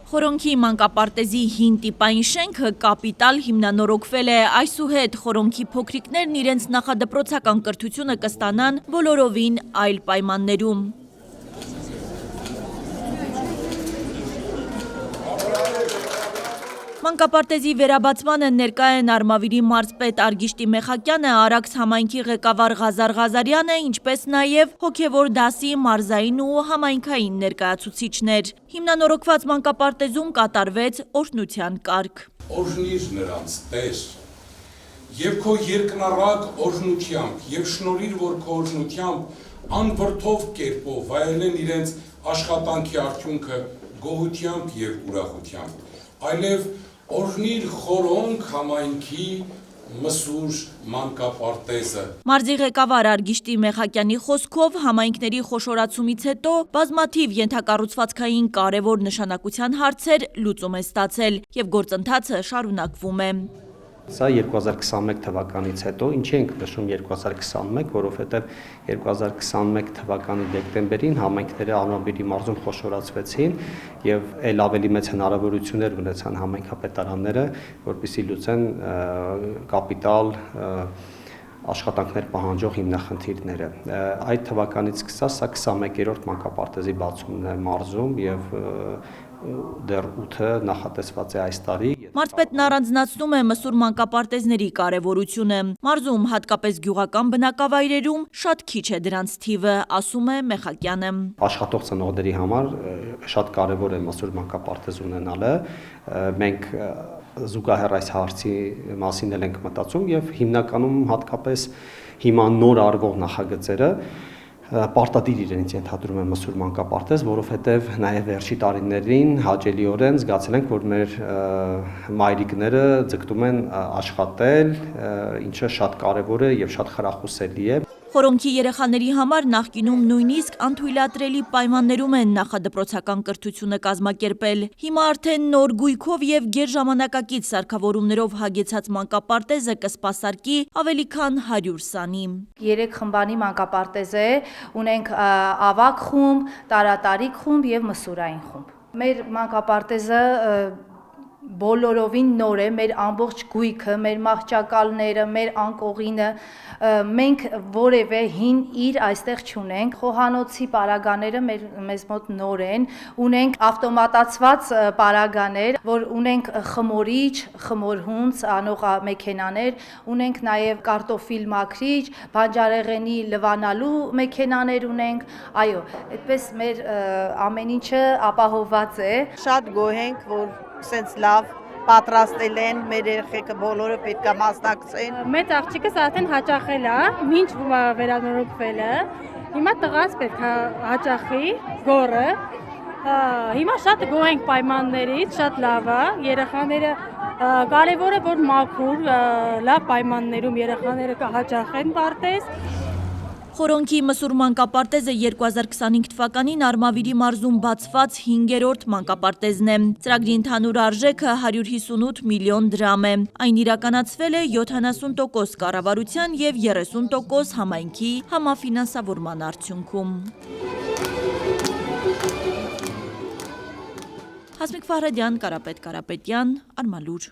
Խորոնքի մանկապարտեզի հին տիպային շենքը կապիտալ հիմնանորոգվել է, այսուհետ խորոնքի փոքրիկներն իրենց նախադպրոցական կրթությունը կստանան բոլորովին այլ պայմաններում։ Մանկապարտեզի վերաբացմանը ներկա են Արմավիրի մարզպետ Արգիշտի Մեխակյանը, Արաքս համայնքի ղեկավար Ղազար Ղազարյանը, ինչպես նաև հոգևոր դասի մարզային ու համայնքային ներկայացուցիչներ։ Հիմնանորոգված մանկապարտեզում կատարվեց օրհնության կարգ։ Օրհնիր նրանց, Տեր, եւ քո երկնառակ օրհնությամբ եւ շնորհիր, որ քո օրհնությամբ անվրդով կերպով վայելեն իրենց աշխատանքի արդյունքը գոհությամբ եւ ուրախությամբ, այլև օրհնիր խորոնք համայնքի մսուր մանկապարտեզը։ Մարզի ղեկավար Արգիշտի Մեխակյանի խոսքով համայնքների խոշորացումից հետո բազմաթիվ ենթակառուցվածքային կարևոր նշանակության հարցեր լուծում է ստացել եւ գործընթացը շարունակվում է։ Սա 2021 թվականից հետո, ինչի ենք նշում 2021, որովհետև 2021 թվականի դեկտեմբերին համայնքները Արմավիրի մարզում խոշորացվեցին եւ այլ ավելի մեծ հնարավորություններ ունեցան համայնքապետարանները, որպեսզի լուծեն կապիտալ աշխատանքներ պահանջող հիմնախնդիրները։ Այդ թվականից սկսած սա 21-րդ մանկապարտեզի բացումն է մարզում եւ դեռ 8-ը նախատեսված է այս տարի։ Մարզպետն առանձնացնում է մսուր մանկապարտեզների կարևորությունը։ Մարզում, հատկապես գյուղական բնակավայրերում, շատ քիչ է դրանց թիվը, ասում է Մեխակյանը։ Աշխատող ծնողների համար շատ կարևոր է մսուր մանկապարտեզ ունենալը։ Մենք զուգահեռ այս հարցի մասին էլ ենք մտածում եւ հիմնականում հատկապես հիմա նոր արվող նախագծերը պարտադիր իրենից ենթադրում են մսուր մանկապարտեզ, որովհետև նաև վերջի տարիներին հաճելիորեն զգացել ենք, որ մեր մայրիկները ձգտում են աշխատել, ինչը շատ կարևոր է եւ շատ խրախուսելի է։ Խորոնքի երեխաների համար նախկինում նույնիսկ անթույլատրելի պայմաններում են նախադպրոցական կրթությունը կազմակերպել։ Հիմա արդեն նոր գույքով եւ գերժամանակակից սարքավորումներով հագեցած մանկապարտեզը կսպասարկի ավելի քան 100 սանի։ 3 խմբանի մանկապարտեզ է, ունենք ավագ խումբ, տարատարիկ խումբ եւ մսուրային խումբ։ Մեր մանկապարտեզը բոլորովին նոր է, մեր ամբողջ գույքը, մեր մահճակալները, մեր անկողինը, մենք որևէ հին իր այստեղ չունենք, խոհանոցի պարագաները մեզ մոտ նոր են, ունենք ավտոմատացված պարագաներ, որ ունենք խմորիչ, խմորհունց անող մեքենաներ, ունենք նաև կարտոֆիլ մաքրիչ, բանջարեղենի լվանալու մեքենաներ ունենք, այո, այդպես մեր ամեն ինչը ապահովված է։ Շատ գոհ ենք, որ սենց լավ պատրաստել են, մեր երեխեքը բոլորը պետք է մասնակցեն։ Մեծ աղջիկս արդեն հաճախել է, մինչ վերանորոգվել է, հիմա տղաս պետք է հաճախի, գոռը, հիմա շատ գոհ ենք պայմաններից, շատ լավ է, երեխաները կարևոր է, որ մաքուր, լավ պայմաններում երեխաները կհաճախեն պարտեզ։ Խորոնքի մսուր մանկապարտեզը 2025 թվականին Արմավիրի մարզում բացված 5-րդ մանկապարտեզն է։ Ծրագրի ընդհանուր արժեքը 158 միլիոն դրամ է։ Այն իրականացվել է 70% կառավարության եւ 30% համայնքի համաֆինանսավորման արդյունքում։ Հասմիկ Ֆահրադյան, Կարապետ Կարապետյան, Արմալուր։